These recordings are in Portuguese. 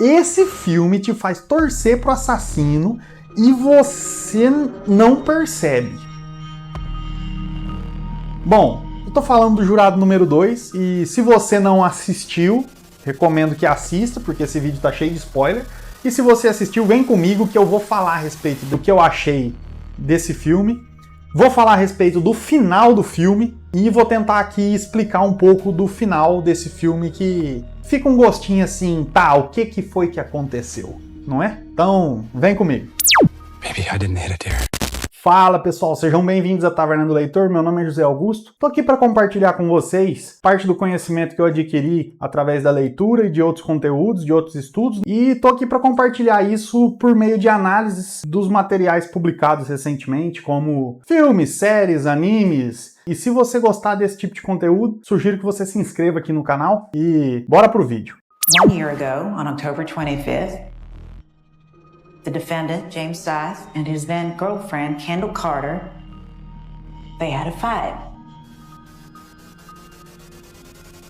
Esse filme te faz torcer pro assassino e você não percebe. Bom, eu tô falando do Jurado número 2 e se você não assistiu, recomendo que assista, porque esse vídeo tá cheio de spoiler. E se você assistiu, vem comigo que eu vou falar a respeito do que eu achei desse filme. Vou falar a respeito do final do filme e vou tentar aqui explicar um pouco do final desse filme que fica um gostinho assim, tá, o que foi que aconteceu, não é? Então, vem comigo. Maybe I didn't hit it here. Fala pessoal, sejam bem-vindos à Taverna do Leitor, meu nome é José Augusto. Tô aqui para compartilhar com vocês parte do conhecimento que eu adquiri através da leitura e de outros conteúdos, de outros estudos, e tô aqui para compartilhar isso por meio de análises dos materiais publicados recentemente, como filmes, séries, animes. E se você gostar desse tipo de conteúdo, sugiro que você se inscreva aqui no canal e bora pro vídeo. 1 year ago, on October 25th, the defendant, James Scythe, and his then girlfriend, Kendall Carter, they had a fight.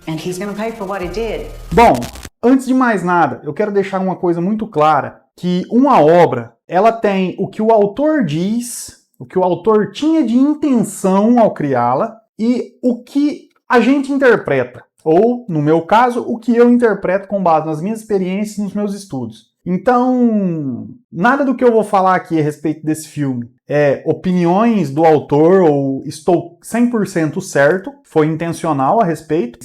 And he's gonna pay for what he did. Bom, antes de mais nada, eu quero deixar uma coisa muito clara, que uma obra, ela tem o que o autor diz, o que o autor tinha de intenção ao criá-la, e o que a gente interpreta. Ou, no meu caso, o que eu interpreto com base nas minhas experiências e nos meus estudos. Então, nada do que eu vou falar aqui a respeito desse filme é opiniões do autor ou estou 100% certo, foi intencional a respeito.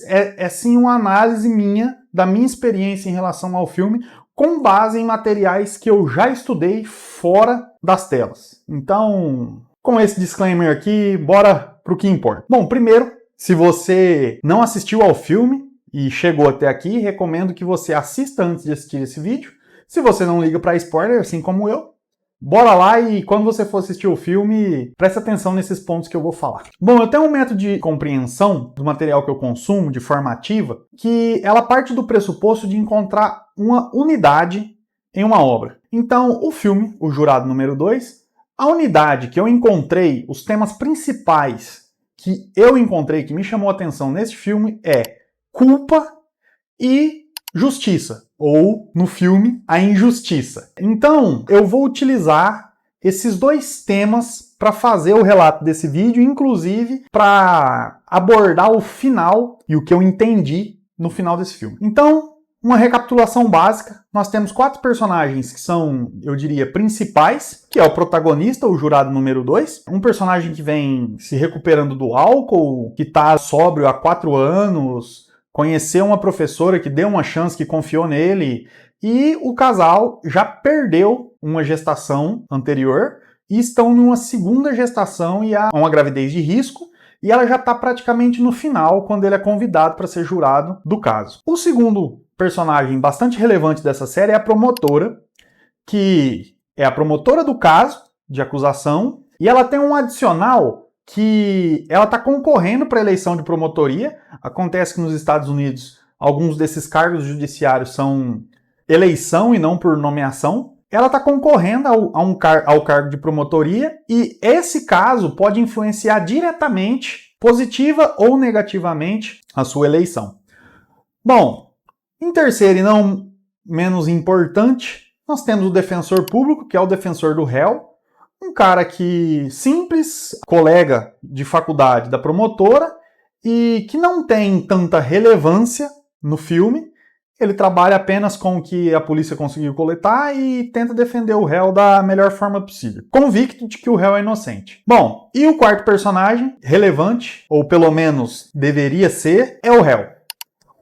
É sim uma análise minha, da minha experiência em relação ao filme, com base em materiais que eu já estudei fora das telas. Então, com esse disclaimer aqui, bora pro que importa. Bom, primeiro, se você não assistiu ao filme e chegou até aqui, recomendo que você assista antes de assistir esse vídeo. Se você não liga para spoiler, assim como eu, bora lá e quando você for assistir o filme, preste atenção nesses pontos que eu vou falar. Bom, eu tenho um método de compreensão do material que eu consumo, de forma ativa, que ela parte do pressuposto de encontrar uma unidade em uma obra. Então, o filme, o Jurado número 2, a unidade que eu encontrei, os temas principais que eu encontrei, que me chamou a atenção nesse filme é culpa e justiça, ou no filme, a injustiça. Então, eu vou utilizar esses dois temas para fazer o relato desse vídeo, inclusive para abordar o final e o que eu entendi no final desse filme. Então, uma recapitulação básica, nós temos 4 personagens que são, eu diria, principais, que é o protagonista, o Jurado número 2, um personagem que vem se recuperando do álcool, que está sóbrio há 4 anos, conheceu uma professora que deu uma chance, que confiou nele, e o casal já perdeu uma gestação anterior e estão numa segunda gestação e há uma gravidez de risco, e ela já está praticamente no final, quando ele é convidado para ser jurado do caso. O segundo personagem bastante relevante dessa série é a promotora, que é a promotora do caso de acusação, e ela tem um adicional que ela está concorrendo para a eleição de promotoria. Acontece que nos Estados Unidos alguns desses cargos judiciários são eleição e não por nomeação. Ela está concorrendo ao cargo de promotoria e esse caso pode influenciar diretamente, positiva ou negativamente, a sua eleição. Bom, em terceiro e não menos importante, nós temos o defensor público, que é o defensor do réu, um cara que simples, colega de faculdade da promotora e que não tem tanta relevância no filme. Ele trabalha apenas com o que a polícia conseguiu coletar e tenta defender o réu da melhor forma possível, convicto de que o réu é inocente. Bom, e o quarto personagem relevante, ou pelo menos deveria ser, é o réu.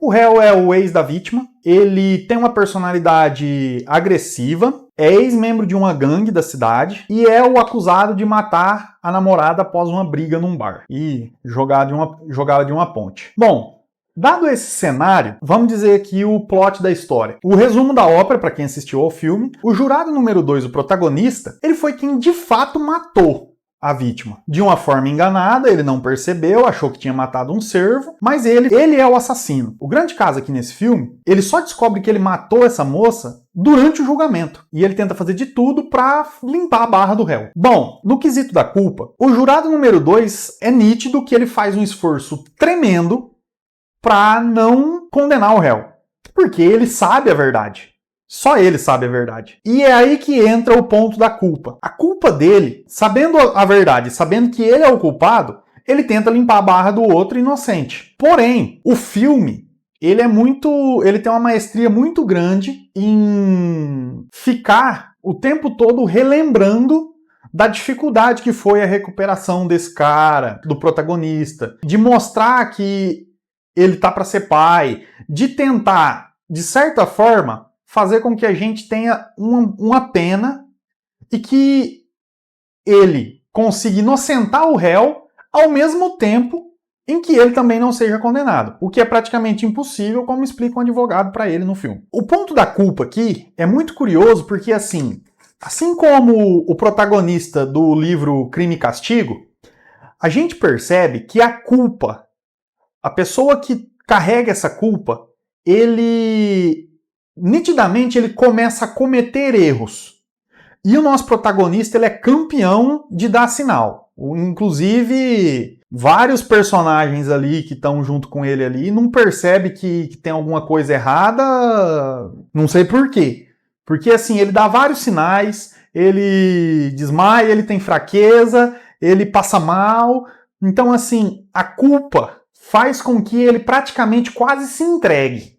O réu é o ex da vítima, ele tem uma personalidade agressiva, é ex-membro de uma gangue da cidade e é o acusado de matar a namorada após uma briga num bar e jogá-la de uma ponte. Bom, dado esse cenário, vamos dizer aqui o plot da história. O resumo da ópera, para quem assistiu ao filme, o jurado número 2, o protagonista, ele foi quem de fato matou a vítima. De uma forma enganada, ele não percebeu, achou que tinha matado um servo, mas ele é o assassino. O grande caso aqui nesse filme, ele só descobre que ele matou essa moça durante o julgamento. E ele tenta fazer de tudo para limpar a barra do réu. Bom, no quesito da culpa, o jurado número 2 é nítido que ele faz um esforço tremendo para não condenar o réu. Porque ele sabe a verdade. Só ele sabe a verdade. E é aí que entra o ponto da culpa. A culpa dele, sabendo a verdade, sabendo que ele é o culpado, ele tenta limpar a barra do outro inocente. Porém, o filme, ele tem uma maestria muito grande em ficar o tempo todo relembrando da dificuldade que foi a recuperação desse cara, do protagonista, de mostrar que ele tá para ser pai, de tentar, de certa forma, fazer com que a gente tenha uma pena e que ele consiga inocentar o réu ao mesmo tempo em que ele também não seja condenado, o que é praticamente impossível, como explica um advogado para ele no filme. O ponto da culpa aqui é muito curioso porque, assim como o protagonista do livro Crime e Castigo, a gente percebe que a culpa, a pessoa que carrega essa culpa, nitidamente ele começa a cometer erros. E o nosso protagonista, ele é campeão de dar sinal. Inclusive, vários personagens ali que estão junto com ele ali não percebem que tem alguma coisa errada, não sei por quê. Porque assim, ele dá vários sinais, ele desmaia, ele tem fraqueza, ele passa mal. Então assim, a culpa faz com que ele praticamente quase se entregue.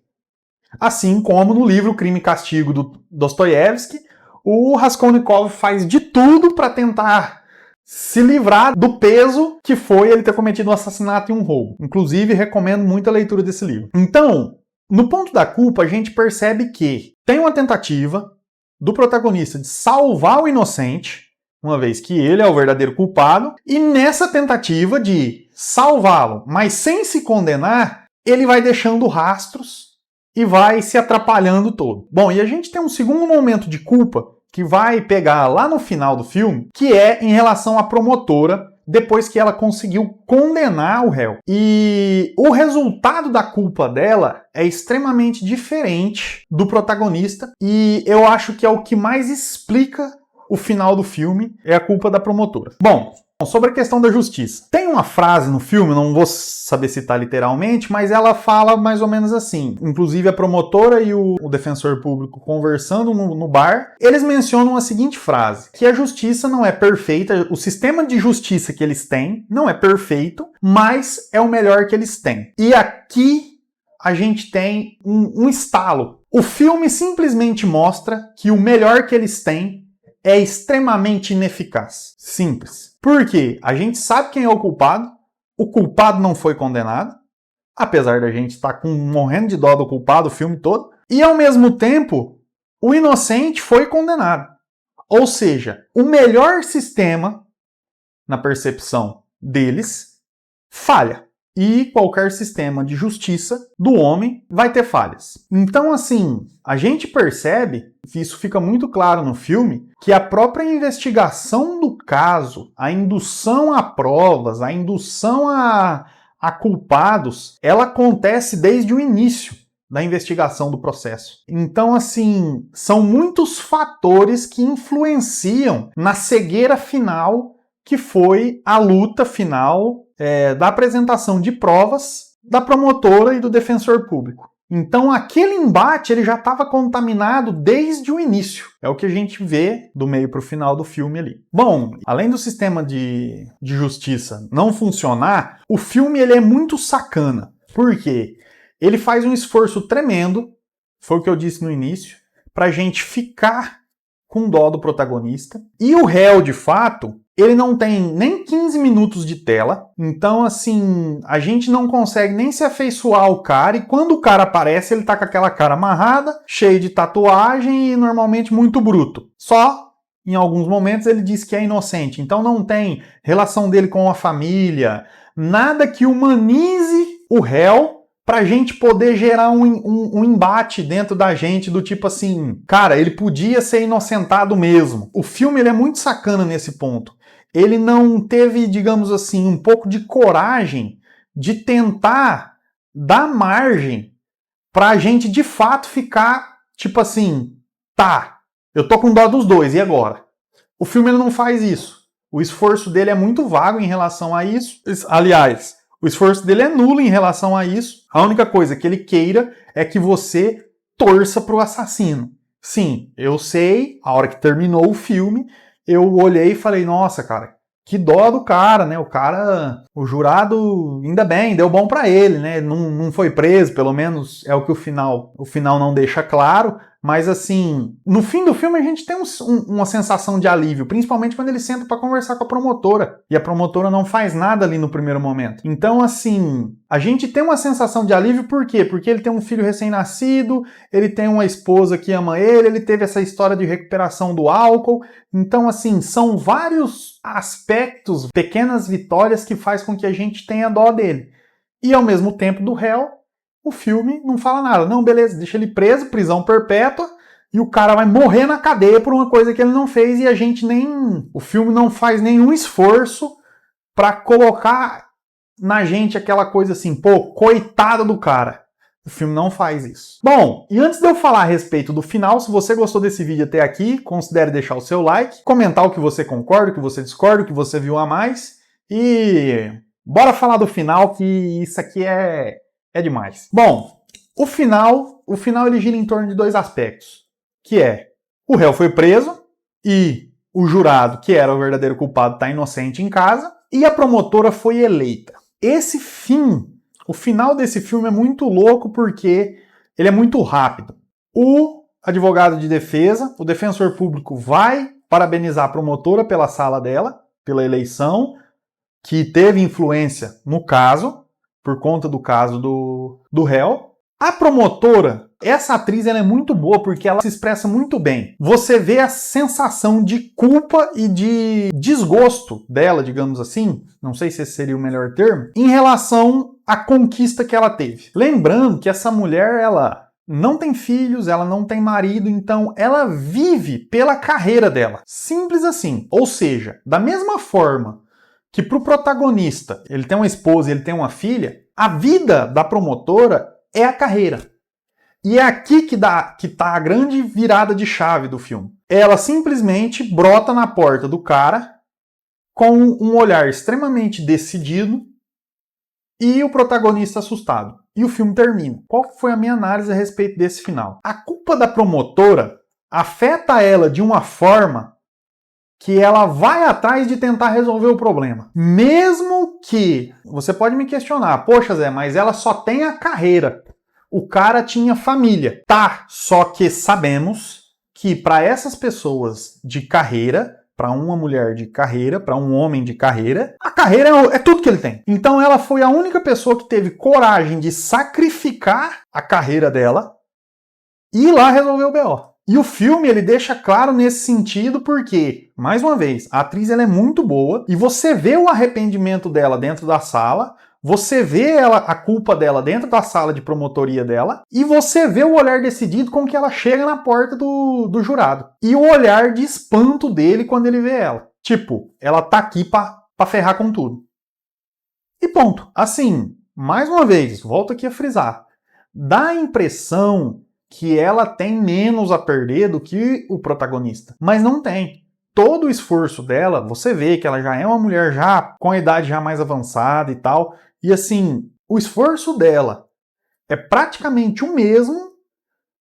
Assim como no livro Crime e Castigo do Dostoiévski, o Raskolnikov faz de tudo para tentar se livrar do peso que foi ele ter cometido um assassinato e um roubo. Inclusive, recomendo muito a leitura desse livro. Então, no ponto da culpa, a gente percebe que tem uma tentativa do protagonista de salvar o inocente, uma vez que ele é o verdadeiro culpado, e nessa tentativa de salvá-lo, mas sem se condenar, ele vai deixando rastros e vai se atrapalhando todo. Bom, e a gente tem um segundo momento de culpa que vai pegar lá no final do filme, que é em relação à promotora, depois que ela conseguiu condenar o réu. E o resultado da culpa dela é extremamente diferente do protagonista, e eu acho que é o que mais explica o final do filme, é a culpa da promotora. Bom, sobre a questão da justiça. Tem uma frase no filme, não vou saber citar literalmente, mas ela fala mais ou menos assim. Inclusive a promotora e o defensor público conversando no bar, eles mencionam a seguinte frase, que a justiça não é perfeita, o sistema de justiça que eles têm não é perfeito, mas é o melhor que eles têm. E aqui a gente tem um estalo. O filme simplesmente mostra que o melhor que eles têm é extremamente ineficaz. Simples. Porque a gente sabe quem é o culpado não foi condenado, apesar da gente estar morrendo de dó do culpado o filme todo, e ao mesmo tempo, o inocente foi condenado. Ou seja, o melhor sistema, na percepção deles, falha. E qualquer sistema de justiça do homem vai ter falhas. Então, assim, a gente percebe, isso fica muito claro no filme, que a própria investigação do caso, a indução a provas, a indução a culpados, ela acontece desde o início da investigação do processo. Então, assim, são muitos fatores que influenciam na cegueira final, que foi a luta final da apresentação de provas da promotora e do defensor público. Então aquele embate ele já estava contaminado desde o início. É o que a gente vê do meio para o final do filme ali. Bom, além do sistema de justiça não funcionar, o filme ele é muito sacana. Por quê? Ele faz um esforço tremendo, foi o que eu disse no início, para a gente ficar com dó do protagonista. E o réu, de fato, ele não tem nem 15 minutos de tela, então assim, a gente não consegue nem se afeiçoar ao cara, e quando o cara aparece, ele tá com aquela cara amarrada, cheio de tatuagem e normalmente muito bruto. Só, em alguns momentos, ele diz que é inocente, então não tem relação dele com a família, nada que humanize o réu pra gente poder gerar um embate dentro da gente do tipo assim, cara, ele podia ser inocentado mesmo. O filme ele é muito sacana nesse ponto. Ele não teve, digamos assim, um pouco de coragem de tentar dar margem pra gente de fato ficar tipo assim, tá, eu tô com dó dos dois, e agora? O filme ele não faz isso. O esforço dele é muito vago em relação a isso. Aliás, o O esforço dele é nulo em relação a isso. A única coisa que ele queira é que você torça pro assassino. Sim, eu sei, a hora que terminou o filme, eu olhei e falei, nossa, cara, que dó do cara, né? O jurado, ainda bem, deu bom pra ele, né? Não foi preso, pelo menos é o que o final não deixa claro. Mas assim, no fim do filme a gente tem uma sensação de alívio, principalmente quando ele senta pra conversar com a promotora. E a promotora não faz nada ali no primeiro momento. Então, assim, a gente tem uma sensação de alívio por quê? Porque ele tem um filho recém-nascido, ele tem uma esposa que ama ele teve essa história de recuperação do álcool. Então, assim, são vários aspectos, pequenas vitórias que faz com que a gente tenha dó dele. E ao mesmo tempo do réu, o filme não fala nada. Não, beleza, deixa ele preso, prisão perpétua, e o cara vai morrer na cadeia por uma coisa que ele não fez e a gente o filme não faz nenhum esforço pra colocar na gente aquela coisa assim, pô, coitado do cara. O filme não faz isso. Bom, e antes de eu falar a respeito do final, se você gostou desse vídeo até aqui, considere deixar o seu like, comentar o que você concorda, o que você discorda, o que você viu a mais, e bora falar do final, que isso aqui é demais. Bom, o final ele gira em torno de dois aspectos, que é, o réu foi preso e o jurado, que era o verdadeiro culpado, está inocente em casa, e a promotora foi eleita. O final desse filme é muito louco porque ele é muito rápido. O advogado de defesa, o defensor público, vai parabenizar a promotora pela sala dela, pela eleição, que teve influência no caso, por conta do caso do réu. A promotora, essa atriz, ela é muito boa porque ela se expressa muito bem. Você vê a sensação de culpa e de desgosto dela, digamos assim, não sei se esse seria o melhor termo, em relação à conquista que ela teve. Lembrando que essa mulher, ela não tem filhos, ela não tem marido, então ela vive pela carreira dela. Simples assim. Ou seja, da mesma forma que pro protagonista, ele tem uma esposa e ele tem uma filha, a vida da promotora é a carreira. E é aqui que tá a grande virada de chave do filme. Ela simplesmente brota na porta do cara com um olhar extremamente decidido e o protagonista assustado. E o filme termina. Qual foi a minha análise a respeito desse final? A culpa da promotora afeta ela de uma forma que ela vai atrás de tentar resolver o problema. Mesmo que você pode me questionar, poxa Zé, mas ela só tem a carreira. O cara tinha família. Tá, só que sabemos que para essas pessoas de carreira, para uma mulher de carreira, para um homem de carreira, a carreira é tudo que ele tem. Então ela foi a única pessoa que teve coragem de sacrificar a carreira dela e ir lá resolver o BO. E o filme, ele deixa claro nesse sentido porque, mais uma vez, a atriz ela é muito boa e você vê o arrependimento dela dentro da sala, você vê a culpa dela dentro da sala de promotoria dela e você vê o olhar decidido com que ela chega na porta do jurado. E o olhar de espanto dele quando ele vê ela. Tipo, ela tá aqui pra ferrar com tudo. E ponto. Assim, mais uma vez, volto aqui a frisar. Dá a impressão que ela tem menos a perder do que o protagonista. Mas não tem. Todo o esforço dela, você vê que ela já é uma mulher já com a idade já mais avançada e tal. E assim, o esforço dela é praticamente o mesmo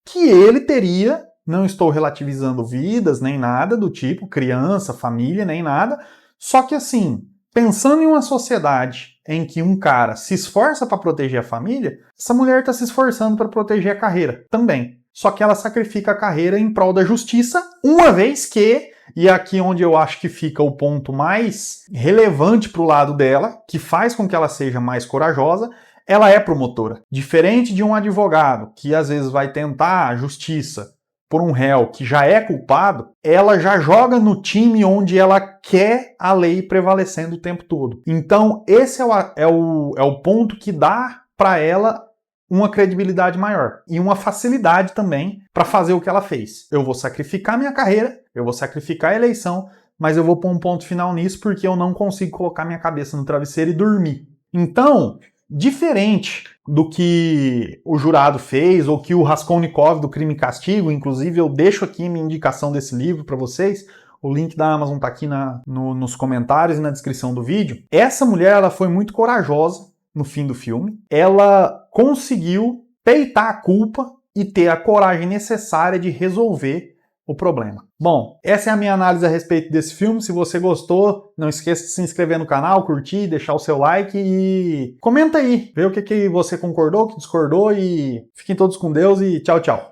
que ele teria, não estou relativizando vidas, nem nada do tipo, criança, família, nem nada. Só que assim, pensando em uma sociedade em que um cara se esforça para proteger a família, essa mulher está se esforçando para proteger a carreira também. Só que ela sacrifica a carreira em prol da justiça, uma vez que, e aqui onde eu acho que fica o ponto mais relevante para o lado dela, que faz com que ela seja mais corajosa, ela é promotora. Diferente de um advogado que às vezes vai tentar a justiça por um réu que já é culpado, ela já joga no time onde ela quer a lei prevalecendo o tempo todo. Então, esse é o ponto que dá para ela uma credibilidade maior e uma facilidade também para fazer o que ela fez. Eu vou sacrificar minha carreira, eu vou sacrificar a eleição, mas eu vou pôr um ponto final nisso porque eu não consigo colocar minha cabeça no travesseiro e dormir. Então, diferente do que o jurado fez, ou que o Raskolnikov do Crime e Castigo, inclusive eu deixo aqui minha indicação desse livro para vocês, o link da Amazon tá aqui nos comentários e na descrição do vídeo. Essa mulher, ela foi muito corajosa, no fim do filme. Ela conseguiu peitar a culpa e ter a coragem necessária de resolver o problema. Bom, essa é a minha análise a respeito desse filme. Se você gostou, não esqueça de se inscrever no canal, curtir, deixar o seu like e comenta aí, vê o que você concordou, o que discordou e fiquem todos com Deus e tchau, tchau.